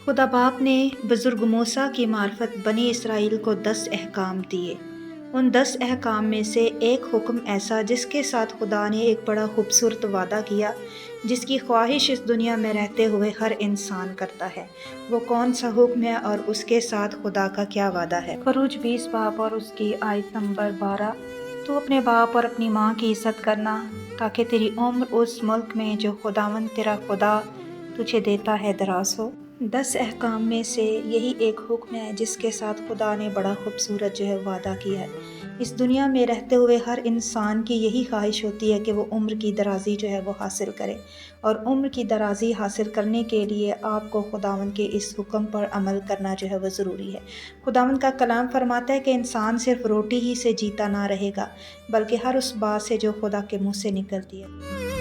खुदा बाप ने बुज़ुर्ग मूसा की मार्फत बनी इसराइल को 10 अहकाम दिए। उन 10 अहकाम में से एक हुक्म ऐसा जिसके साथ खुदा ने एक बड़ा खूबसूरत वादा किया, जिसकी ख्वाहिश इस दुनिया में रहते हुए हर इंसान करता है। वो कौन सा हुक्म है और उसके साथ खुदा का क्या वादा है? खरूज 20 बाब और उसकी आयत नंबर 12। तू अपने बाप और अपनी माँ की इज्जत करना, ताकि तेरी उम्र उस मुल्क में जो खुदावंद तेरा खुदा तुझे देता है दराज हो। 10 अहकाम में से यही एक हुक्म है जिसके साथ खुदा ने बड़ा खूबसूरत जो है वादा किया है। इस दुनिया में रहते हुए हर इंसान की यही ख्वाहिश होती है कि वो उम्र की दराज़ी जो है वो हासिल करे, और उम्र की दराज़ी हासिल करने के लिए आपको खुदावंद के इस हुक्म पर अमल करना जो है वो ज़रूरी है। खुदावंद का कलाम फरमाता है कि इंसान सिर्फ रोटी ही से जीता ना रहेगा, बल्कि हर उस बात से जो खुदा के मुँह से निकलती है।